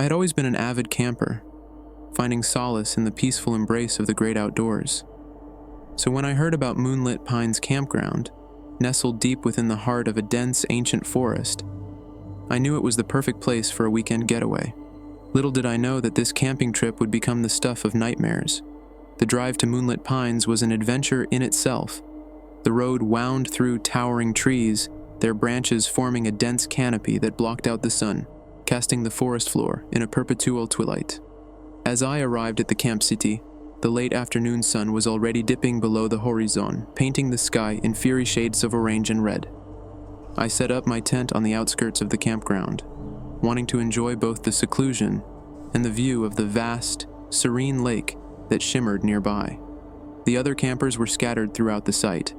I had always been an avid camper, finding solace in the peaceful embrace of the great outdoors. So when I heard about Moonlit Pines Campground, nestled deep within the heart of a dense, ancient forest, I knew it was the perfect place for a weekend getaway. Little did I know that this camping trip would become the stuff of nightmares. The drive to Moonlit Pines was an adventure in itself. The road wound through towering trees, their branches forming a dense canopy that blocked out the sun, casting the forest floor in a perpetual twilight. As I arrived at the camp city, the late afternoon sun was already dipping below the horizon, painting the sky in fiery shades of orange and red. I set up my tent on the outskirts of the campground, wanting to enjoy both the seclusion and the view of the vast, serene lake that shimmered nearby. The other campers were scattered throughout the site,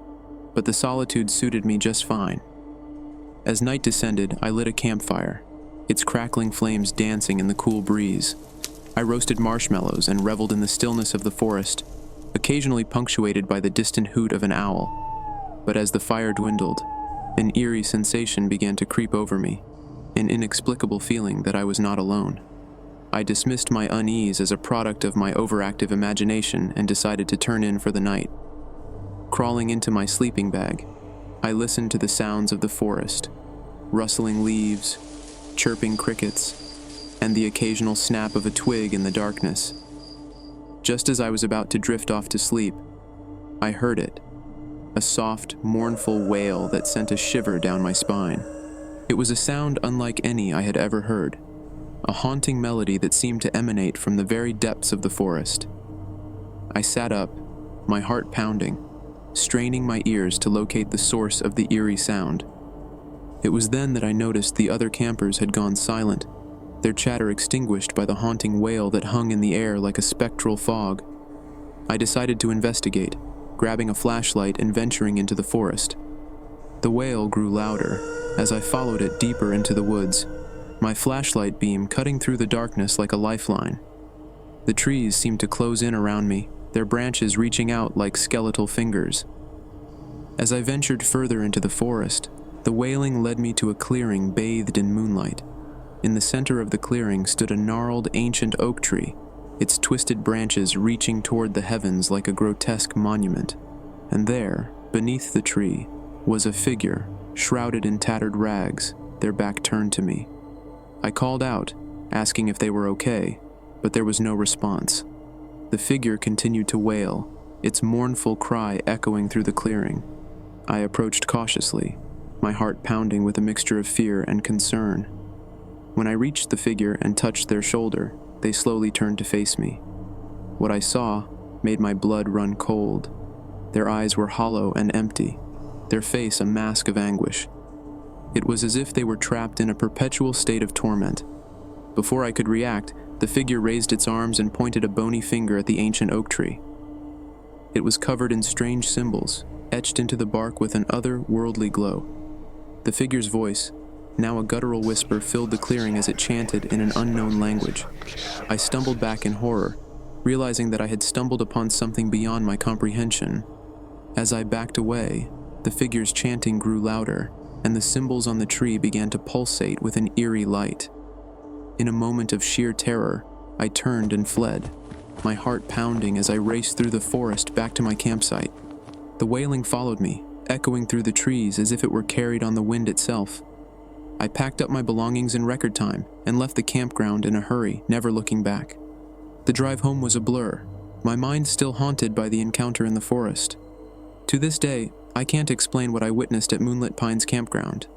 but the solitude suited me just fine. As night descended, I lit a campfire, its crackling flames dancing in the cool breeze. I roasted marshmallows and reveled in the stillness of the forest, occasionally punctuated by the distant hoot of an owl. But as the fire dwindled, an eerie sensation began to creep over me, an inexplicable feeling that I was not alone. I dismissed my unease as a product of my overactive imagination and decided to turn in for the night. Crawling into my sleeping bag, I listened to the sounds of the forest, rustling leaves, chirping crickets, and the occasional snap of a twig in the darkness. Just as I was about to drift off to sleep, I heard it, a soft, mournful wail that sent a shiver down my spine. It was a sound unlike any I had ever heard, a haunting melody that seemed to emanate from the very depths of the forest. I sat up, my heart pounding, straining my ears to locate the source of the eerie sound. It was then that I noticed the other campers had gone silent, their chatter extinguished by the haunting wail that hung in the air like a spectral fog. I decided to investigate, grabbing a flashlight and venturing into the forest. The wail grew louder as I followed it deeper into the woods, my flashlight beam cutting through the darkness like a lifeline. The trees seemed to close in around me, their branches reaching out like skeletal fingers. As I ventured further into the forest, the wailing led me to a clearing bathed in moonlight. In the center of the clearing stood a gnarled ancient oak tree, its twisted branches reaching toward the heavens like a grotesque monument. And there, beneath the tree, was a figure, shrouded in tattered rags, their back turned to me. I called out, asking if they were okay, but there was no response. The figure continued to wail, its mournful cry echoing through the clearing. I approached cautiously, my heart pounding with a mixture of fear and concern. When I reached the figure and touched their shoulder, they slowly turned to face me. What I saw made my blood run cold. Their eyes were hollow and empty, their face a mask of anguish. It was as if they were trapped in a perpetual state of torment. Before I could react, the figure raised its arms and pointed a bony finger at the ancient oak tree. It was covered in strange symbols, etched into the bark with an otherworldly glow. The figure's voice, now a guttural whisper, filled the clearing as it chanted in an unknown language. I stumbled back in horror, realizing that I had stumbled upon something beyond my comprehension. As I backed away, the figure's chanting grew louder, and the symbols on the tree began to pulsate with an eerie light. In a moment of sheer terror, I turned and fled, my heart pounding as I raced through the forest back to my campsite. The wailing followed me, echoing through the trees as if it were carried on the wind itself. I packed up my belongings in record time and left the campground in a hurry, never looking back. The drive home was a blur, my mind still haunted by the encounter in the forest. To this day, I can't explain what I witnessed at Moonlit Pines Campground.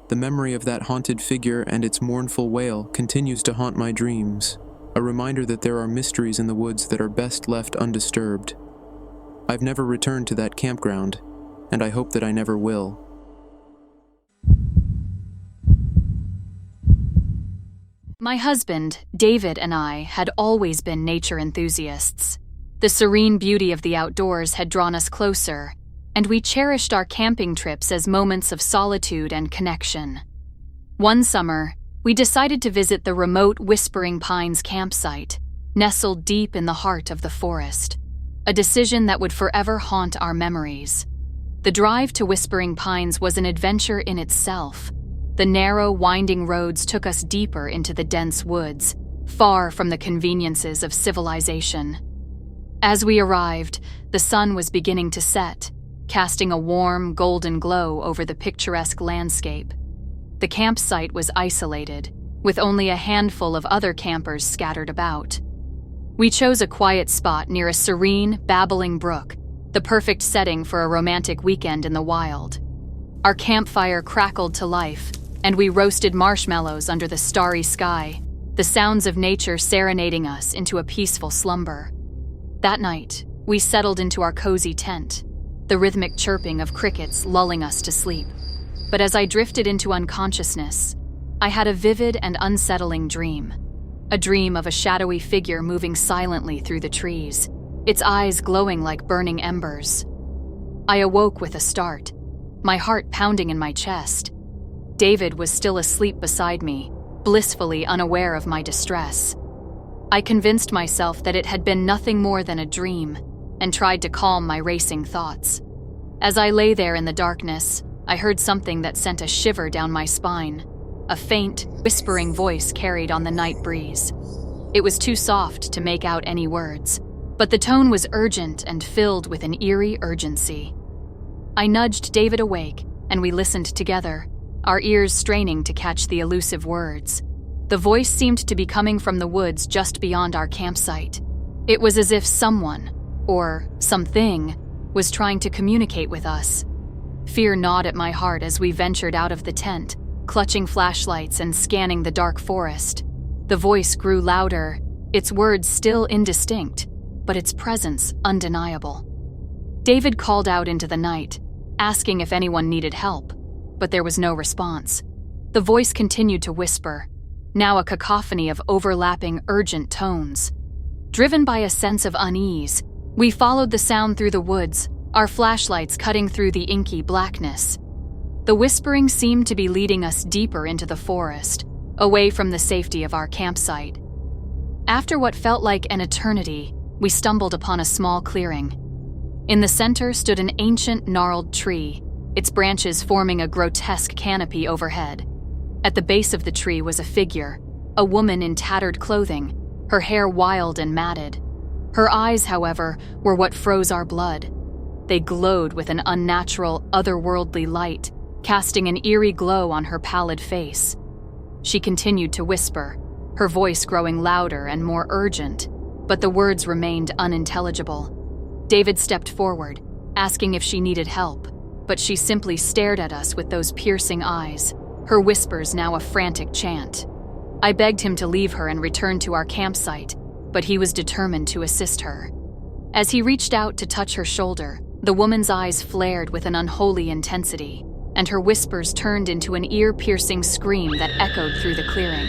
The memory of that haunted figure and its mournful wail continues to haunt my dreams, a reminder that there are mysteries in the woods that are best left undisturbed. I've never returned to that campground, and I hope that I never will. My husband, David, and I had always been nature enthusiasts. The serene beauty of the outdoors had drawn us closer, and we cherished our camping trips as moments of solitude and connection. One summer, we decided to visit the remote Whispering Pines campsite, nestled deep in the heart of the forest, a decision that would forever haunt our memories. The drive to Whispering Pines was an adventure in itself. The narrow, winding roads took us deeper into the dense woods, far from the conveniences of civilization. As we arrived, the sun was beginning to set, casting a warm, golden glow over the picturesque landscape. The campsite was isolated, with only a handful of other campers scattered about. We chose a quiet spot near a serene, babbling brook, the perfect setting for a romantic weekend in the wild. Our campfire crackled to life, and we roasted marshmallows under the starry sky, the sounds of nature serenading us into a peaceful slumber. That night, we settled into our cozy tent, the rhythmic chirping of crickets lulling us to sleep. But as I drifted into unconsciousness, I had a vivid and unsettling dream. A dream of a shadowy figure moving silently through the trees, its eyes glowing like burning embers. I awoke with a start, my heart pounding in my chest. David was still asleep beside me, blissfully unaware of my distress. I convinced myself that it had been nothing more than a dream and tried to calm my racing thoughts. As I lay there in the darkness, I heard something that sent a shiver down my spine. A faint, whispering voice carried on the night breeze. It was too soft to make out any words, but the tone was urgent and filled with an eerie urgency. I nudged David awake, and we listened together, our ears straining to catch the elusive words. The voice seemed to be coming from the woods just beyond our campsite. It was as if someone, or something, was trying to communicate with us. Fear gnawed at my heart as we ventured out of the tent, clutching flashlights and scanning the dark forest. The voice grew louder, its words still indistinct, but its presence undeniable. David called out into the night, asking if anyone needed help, but there was no response. The voice continued to whisper, now a cacophony of overlapping, urgent tones. Driven by a sense of unease, we followed the sound through the woods, our flashlights cutting through the inky blackness. The whispering seemed to be leading us deeper into the forest, away from the safety of our campsite. After what felt like an eternity, we stumbled upon a small clearing. In the center stood an ancient, gnarled tree, its branches forming a grotesque canopy overhead. At the base of the tree was a figure, a woman in tattered clothing, her hair wild and matted. Her eyes, however, were what froze our blood. They glowed with an unnatural, otherworldly light, casting an eerie glow on her pallid face. She continued to whisper, her voice growing louder and more urgent, but the words remained unintelligible. David stepped forward, asking if she needed help, but she simply stared at us with those piercing eyes, her whispers now a frantic chant. I begged him to leave her and return to our campsite, but he was determined to assist her. As he reached out to touch her shoulder, the woman's eyes flared with an unholy intensity, and her whispers turned into an ear-piercing scream that echoed through the clearing.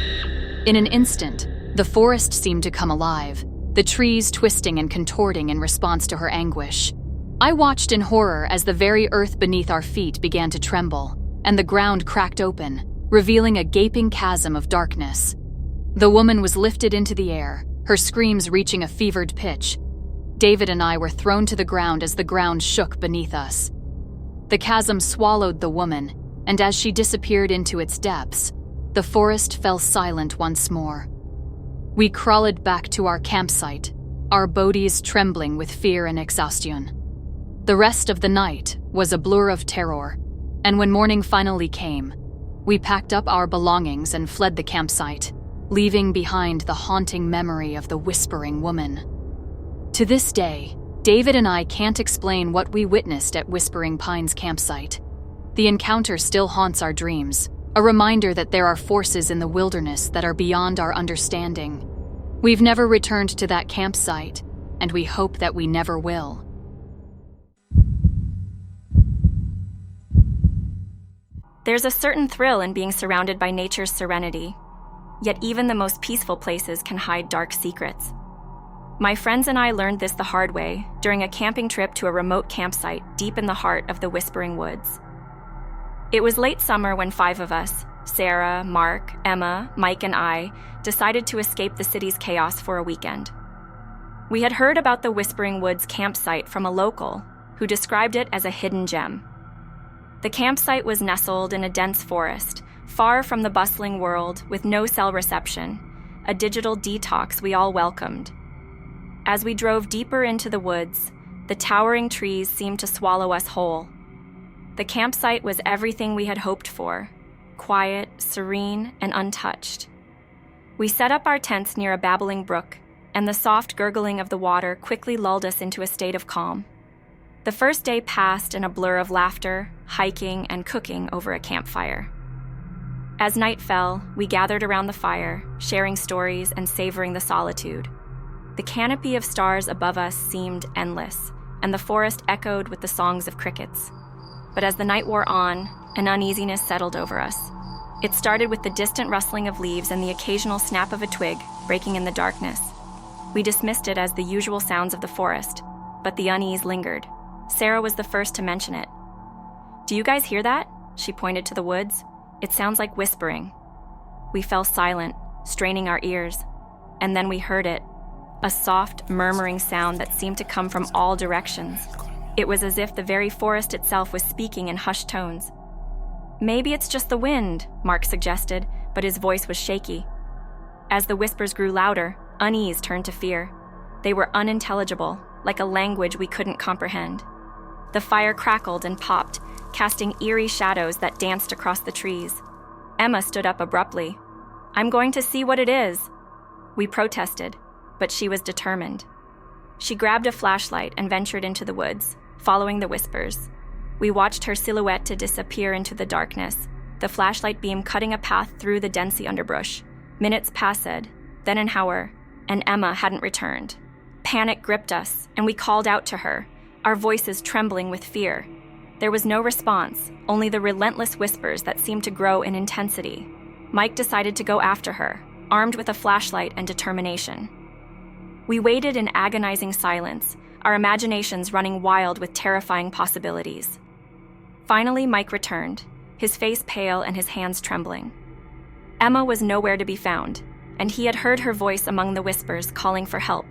In an instant, the forest seemed to come alive, the trees twisting and contorting in response to her anguish. I watched in horror as the very earth beneath our feet began to tremble, and the ground cracked open, revealing a gaping chasm of darkness. The woman was lifted into the air, her screams reaching a fevered pitch. David and I were thrown to the ground as the ground shook beneath us. The chasm swallowed the woman, and as she disappeared into its depths, the forest fell silent once more. We crawled back to our campsite, our bodies trembling with fear and exhaustion. The rest of the night was a blur of terror, and when morning finally came, we packed up our belongings and fled the campsite, leaving behind the haunting memory of the whispering woman. To this day, David and I can't explain what we witnessed at Whispering Pines campsite. The encounter still haunts our dreams, a reminder that there are forces in the wilderness that are beyond our understanding. We've never returned to that campsite, and we hope that we never will. There's a certain thrill in being surrounded by nature's serenity, yet even the most peaceful places can hide dark secrets. My friends and I learned this the hard way during a camping trip to a remote campsite deep in the heart of the Whispering Woods. It was late summer when 5 of us, Sarah, Mark, Emma, Mike, and I, decided to escape the city's chaos for a weekend. We had heard about the Whispering Woods campsite from a local who described it as a hidden gem. The campsite was nestled in a dense forest, far from the bustling world with no cell reception, a digital detox we all welcomed. As we drove deeper into the woods, the towering trees seemed to swallow us whole. The campsite was everything we had hoped for: quiet, serene, and untouched. We set up our tents near a babbling brook, and the soft gurgling of the water quickly lulled us into a state of calm. The first day passed in a blur of laughter, hiking, and cooking over a campfire. As night fell, we gathered around the fire, sharing stories and savoring the solitude. The canopy of stars above us seemed endless, and the forest echoed with the songs of crickets. But as the night wore on, an uneasiness settled over us. It started with the distant rustling of leaves and the occasional snap of a twig breaking in the darkness. We dismissed it as the usual sounds of the forest, but the unease lingered. Sarah was the first to mention it. "Do you guys hear that?" She pointed to the woods. "It sounds like whispering." We fell silent, straining our ears, and then we heard it, a soft, murmuring sound that seemed to come from all directions. It was as if the very forest itself was speaking in hushed tones. "Maybe it's just the wind," Mark suggested, but his voice was shaky. As the whispers grew louder, unease turned to fear. They were unintelligible, like a language we couldn't comprehend. The fire crackled and popped, casting eerie shadows that danced across the trees. Emma stood up abruptly. "I'm going to see what it is." We protested, but she was determined. She grabbed a flashlight and ventured into the woods, following the whispers. We watched her silhouette to disappear into the darkness, the flashlight beam cutting a path through the dense underbrush. Minutes passed, then an hour, and Emma hadn't returned. Panic gripped us, and we called out to her, our voices trembling with fear. There was no response, only the relentless whispers that seemed to grow in intensity. Mike decided to go after her, armed with a flashlight and determination. We waited in agonizing silence, our imaginations running wild with terrifying possibilities. Finally, Mike returned, his face pale and his hands trembling. Emma was nowhere to be found, and he had heard her voice among the whispers calling for help.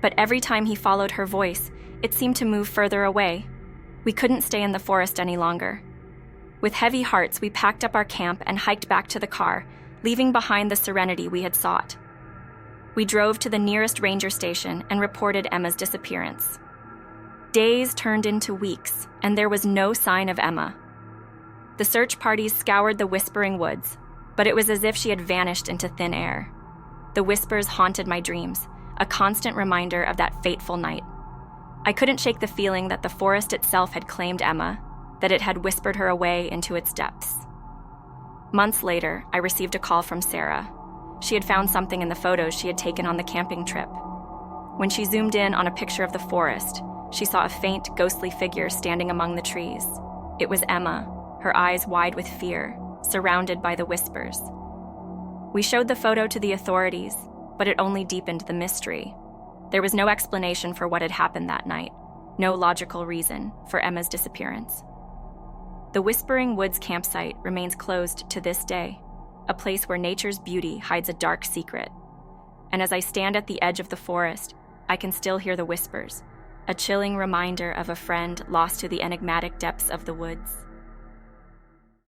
But every time he followed her voice, it seemed to move further away. We couldn't stay in the forest any longer. With heavy hearts, we packed up our camp and hiked back to the car, leaving behind the serenity we had sought. We drove to the nearest ranger station and reported Emma's disappearance. Days turned into weeks, and there was no sign of Emma. The search parties scoured the whispering woods, but it was as if she had vanished into thin air. The whispers haunted my dreams, a constant reminder of that fateful night. I couldn't shake the feeling that the forest itself had claimed Emma, that it had whispered her away into its depths. Months later, I received a call from Sarah. She had found something in the photos she had taken on the camping trip. When she zoomed in on a picture of the forest, she saw a faint, ghostly figure standing among the trees. It was Emma, her eyes wide with fear, surrounded by the whispers. We showed the photo to the authorities, but it only deepened the mystery. There was no explanation for what had happened that night, no logical reason for Emma's disappearance. The Whispering Woods campsite remains closed to this day, a place where nature's beauty hides a dark secret. And as I stand at the edge of the forest, I can still hear the whispers, a chilling reminder of a friend lost to the enigmatic depths of the woods.